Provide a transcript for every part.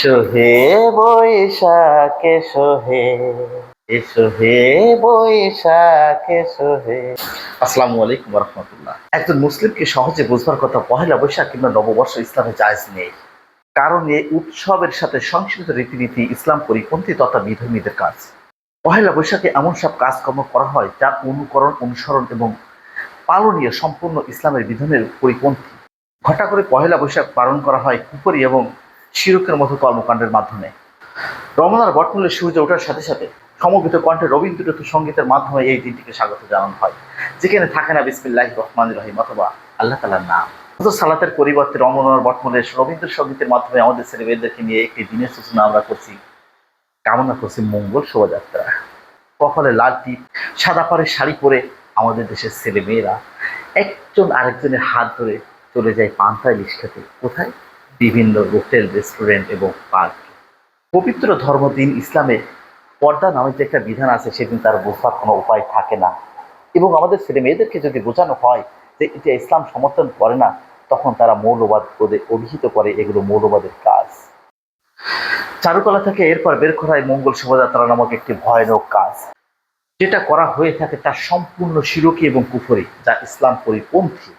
এসো হে বৈশাখ এসো হে, এসো হে বৈশাখ এসো হে। আসসালামু আলাইকুম রহমতুল্লাহ। একজন মুসলিমকে সহজে বুঝবার কথা পহেলা বৈশাখ কিংবা নববর্ষ ইসলামে জায়েজ নেই, কারণ এই উৎসবের সাথে সংশ্লিষ্ট রীতিনীতি ইসলাম পরিপন্থী তথা বিধর্মীদের কাজ। পহেলা বৈশাখে এমন সব কাজকর্ম করা হয় যার অনুকরণ, অনুসরণ এবং পালনীয় সম্পূর্ণ ইসলামের বিধানের পরিপন্থী। ঘটা করে পহেলা বৈশাখ পালন করা হয় কুপুরি এবং শিরকের মতো কর্মকাণ্ডের মাধ্যমে। রমজানের বটমূলে সূর্য ওঠার সাথে সাথে সমবেত কণ্ঠে রবীন্দ্রনাথ সঙ্গীতের মাধ্যমে এই দিনটিকে স্বাগত জানানো হয়, যেখানে থাকে না বিসমিল্লাহির রহমানির রহিম অথবা আল্লাহ তাআলার নাম। হযরত সালাতের পরিবর্তে রমজানের বটমূলে রবীন্দ্র সঙ্গীতের মাধ্যমে আমাদের ছেলেমেয়েদেরকে নিয়ে একটি দিনের সূচনা আমরা করছি, কামনা করছি মঙ্গল শোভাযাত্রা। কপালে লাল টিপ, সাদা পাড়ের শাড়ি পরে আমাদের দেশের ছেলেমেয়েরা একজন আরেকজনের হাত ধরে চলে যায় পান্তা ইলিশ খেতে। কোথায়? বিভিন্ন হোটেল, রেস্টুরেন্ট এবং পার্ক। পবিত্র ধর্মদিন ইসলামে পর্দা নামে যে একটা বিধান আছে, সেদিন তার বোঝার কোনো উপায় থাকে না। এবং আমাদের ছেলে মেয়েদেরকে যদি বোঝানো হয় যে এটা ইসলাম সমর্থন করে না, তখন তারা মৌলবাদ অভিহিত করে এগুলো মৌলবাদের কাজ। চারুকলা থেকে এরপর বের করা হয় মঙ্গল শোভাযাত্রা নামক একটি ভয়ানক কাজ, যেটা করা হয়ে থাকে তার সম্পূর্ণ শিরকি এবং কুফরি, যা ইসলাম পরিপন্থী।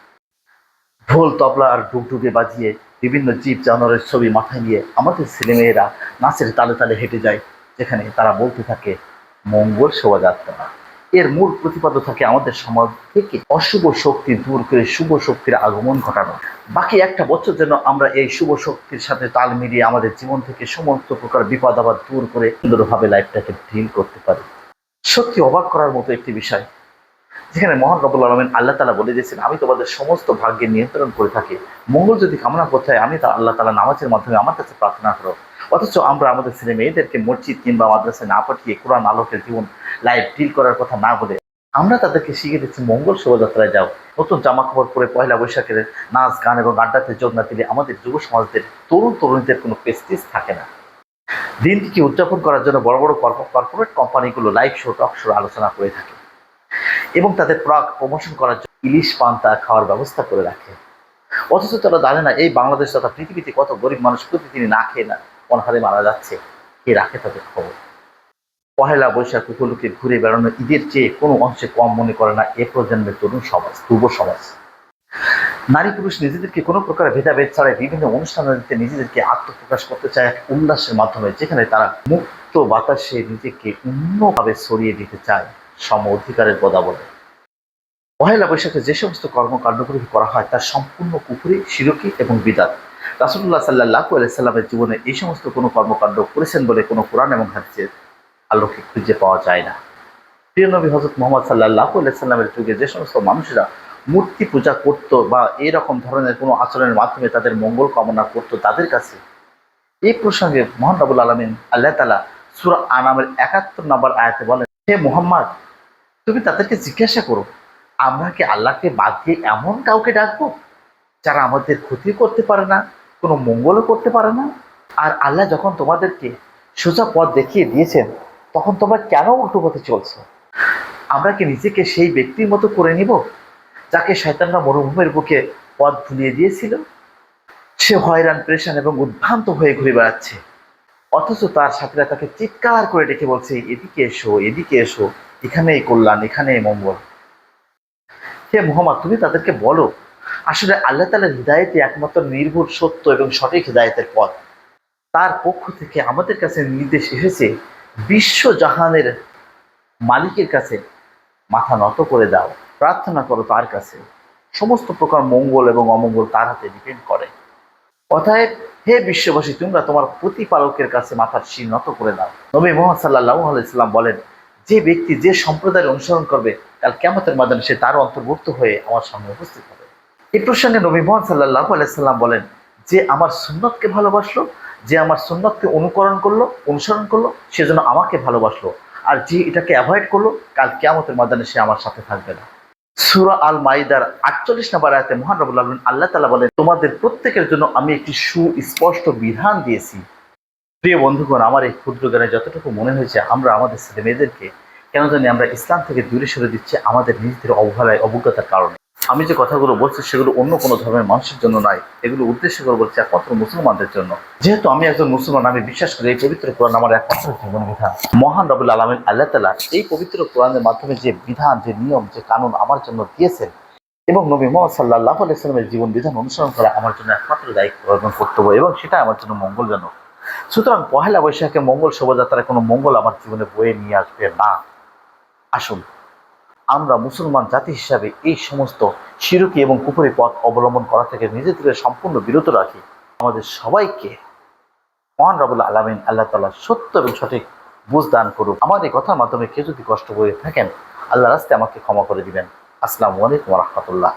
ঢোল, তবলা আর ডুগডুগে বাজিয়ে বিভিন্ন জীব জানোয়ারের ছবি মাথায় নিয়ে আমাদের ছেলেমেয়েরা নাচের তালে তালে হেঁটে যায়, যেখানে তারা বলতে থাকে মঙ্গল শোভাযাত্রা। এর মূল প্রতিপাদ্য থাকে আমাদের সমাজ থেকে অশুভ শক্তি দূর করে শুভ শক্তির আগমন ঘটানো। বাকি একটা বছর যেন আমরা এই শুভ শক্তির সাথে তাল মিলিয়ে আমাদের জীবন থেকে সমস্ত প্রকার বিপদ আবার দূর করে সুন্দরভাবে লাইফটাকে ডিল করতে পারি। সত্যি অবাক করার মতো একটি বিষয়, যেখানে মহান রব্বুল আলামিন আল্লাহ তাআলা বলে দিয়েছেন, আমি তোমাদের সমস্ত ভাগ্যের নিয়ন্ত্রণ করে থাকি। মঙ্গল যদি কামনা করতে হয়, আমি তা আল্লাহ তাআলা নামাজের মাধ্যমে আমার কাছে প্রার্থনা করো। অথচ আমরা আমাদের ছেলে মেয়েদেরকে মসজিদ কিংবা মাদ্রাসায় না পাঠিয়ে কোরআন আলোকের জীবন লাইফ ডিল করার কথা না বলে আমরা তাদেরকে শিখিয়ে দিচ্ছি মঙ্গল শোভাযাত্রায় যাও। নতুন জামা কাপড় পরে পয়লা বৈশাখের নাচ গান এবং আড্ডাতে যোগ না দিলে আমাদের যুব সমাজদের তরুণ তরুণীদের কোনো প্রেস্টিজ থাকে না। দিনটিকে উদযাপন করার জন্য বড় বড় কর্পোরেট কোম্পানিগুলো লাইভ শো, টক শো আলোচনা করে থাকে এবং তাদের প্রমোশন করার জন্য ইলিশ পান্তা খাওয়ার ব্যবস্থা করে রাখে। অথচ তারা জানে না এই বাংলাদেশ তথা পৃথিবীতে কত গরিব মানুষ প্রতিদিনই না খেয়ে না অনাহারে মারা যাচ্ছে। কে রাখে তাদের খবর? পহেলা বৈশাখ উপলক্ষে ঘুরে বেড়ানো ঈদের চেয়ে কোনো অংশে কম মনে করে না এ প্রজন্মের তরুণ সমাজ, যুব সমাজ। নারী পুরুষ নিজেদেরকে কোনো প্রকার ভেদাভেদ ছাড়াই বিভিন্ন অনুষ্ঠানে নিজেদেরকে আত্মপ্রকাশ করতে চায় এক উল্লাসের মাধ্যমে, যেখানে তারা মুক্ত বাতাসে নিজেকে অন্যভাবে ছড়িয়ে দিতে চায় সম অধিকারের বদাবলে। পহেলা বৈশাখে যে সমস্ত কর্মকাণ্ডগুলি করা হয় তার সম্পূর্ণ কুফরি, শিরকি এবং বিদাত। রাসূলুল্লাহ সাল্লাল্লাহু আলাইহি সাল্লামের জীবনে এই সমস্ত কোনো কর্মকাণ্ড করেছেন বলে কোনো কোরআন এবং হাদিসের আলোকে খুঁজে পাওয়া যায় না। প্রিয় নবী হযরত মুহাম্মদ সাল্লাল্লাহু আলাইহি সাল্লামের যুগে যে সমস্ত মানুষেরা মূর্তি পূজা করত বা এরকম ধরনের কোনো আচরণের মাধ্যমে তাদের মঙ্গল কামনা করত, তাদের কাছে এই প্রসঙ্গে মহান রব্বুল আলামিন আল্লাহ তাআলা সূরা আনামের ৭১ নম্বর আয়াতে বলেন, হে মুহাম্মদ, তুমি তাদেরকে জিজ্ঞাসা করো, আমরা কি আল্লাহকে বাদ দিয়ে এমন কাউকে ডাকবো যারা আমাদের ক্ষতি করতে পারে না, কোনো মঙ্গলও করতে পারে না? আর আল্লাহ যখন তোমাদেরকে সোজা পথ দেখিয়ে দিয়েছেন, তখন তোমরা কেন উল্টো পথে চলছো? আমরা কি নিজেকে সেই ব্যক্তির মতো করে নিব যাকে শয়তানরা মরুভূমির বুকে পথ ভুলিয়ে দিয়েছিল? সে হয়রান, পেরেশান এবং উদ্ভ্রান্ত হয়ে ঘুরে বেড়াচ্ছে, অথচ তার সাথীরা তাকে চিৎকার করে ডেকে বলছে, এদিকে এসো, এদিকে এসো, এখানেই কল্যাণ, এখানেই মঙ্গল। হে মুহাম্মদ, তুমি তাদেরকে বলো, আসলে আল্লাহ তাআলার হিদায়াতই একমাত্র নির্ভুল, সত্য এবং সঠিক হিদায়াতের পথ। তার পক্ষ থেকে আমাদের কাছে নির্দেশ এসেছে, বিশ্বজাহানের মালিকের কাছে মাথা নত করে দাও, প্রার্থনা করো তার কাছে। সমস্ত প্রকার মঙ্গল এবং অমঙ্গল তার হাতে ডিপেন্ড করে। অতএব হে বিশ্ববাসী, তোমরা তোমার প্রতিপালকের কাছে মাথার শির নত করে দাও। নবী মুহাম্মদ সাল্লাল্লাহু আলাইহি সাল্লাম বলেন, যে ব্যক্তি যে সম্প্রদায়ের অনুসরণ করবে, কাল কিয়ামতের ময়দানে সে তার অন্তর্ভুক্ত হয়ে আমার সামনে উপস্থিত হবে। এই প্রসঙ্গে নবী মুহাম্মদ সাল্লাল্লাহু আলাইহি সাল্লাম বলেন, যে আমার সুন্নতকে ভালোবাসলো, যে আমার সুন্নতকে অনুসরণ করলো, সে যেন আমাকে ভালোবাসলো, আর যে এটাকে অ্যাভয়েড করলো, কাল কিয়ামতের ময়দানে সে আমার সাথে থাকবে না। সূরা আল মাইদার ৪৮ নম্বর আয়াতে মহান রব্বুল আলামিন আল্লাহ তাআলা বলেন, তোমাদের প্রত্যেকের জন্য আমি একটি সুস্পষ্ট বিধান দিয়েছি। প্রিয় বন্ধুগণ, আমার এই ক্ষুদ্র জ্ঞানে যতটুকু মনে হয়েছে, আমরা আমাদের ছেলে মেয়েদেরকে কেন জানি আমরা ইসলাম থেকে দূরে সরে দিচ্ছি আমাদের নিজেদের অবহেলায়, অবজ্ঞতার কারণে। আমি যে কথাগুলো বলছি সেগুলো অন্য কোনো ধর্মের মানুষের জন্য নয়, এগুলো উদ্দেশ্য করে বলছি একমাত্র মুসলমানদের জন্য। যেহেতু আমি একজন মুসলমান, আমি বিশ্বাস করি এই পবিত্র কোরআন আমার একমাত্র জীবন বিধান। মহান রব্বুল আলামিন আল্লাহ তাআলা এই পবিত্র কোরআনের মাধ্যমে যে বিধান, যে নিয়ম, যে কানুন আমার জন্য দিয়েছেন এবং নবী মুহাম্মদ সাল্লাল্লাহু আলাইহি ওয়াসাল্লামের জীবন বিধান অনুসরণ করা আমার জন্য একমাত্র দায়িত্ব এবং কর্তব্য, এবং সেটা আমার জন্য মঙ্গলজনক। সুতরাং পহেলা বৈশাখে মঙ্গল শোভাযাত্রায় কোনো মঙ্গল আমার জীবনে বয়ে নিয়ে আসবে না। আসুন আমরা মুসলমান জাতি হিসাবে এই সমস্ত শিরকি এবং কুফরি পথ অবলম্বন করা থেকে নিজেদের সম্পূর্ণ বিরত রাখি। আমাদের সবাইকে মহান রব্বুল আলামিন আল্লাহ তাআলা সত্য এবং সঠিক বুঝ দান করুক। আমার এই কথার মাধ্যমে কেউ যদি কষ্ট পেয়ে থাকেন, আল্লাহ রাস্তায় আমাকে ক্ষমা করে দিবেন। আসসালামু আলাইকুম ওয়া রাহমাতুল্লাহ।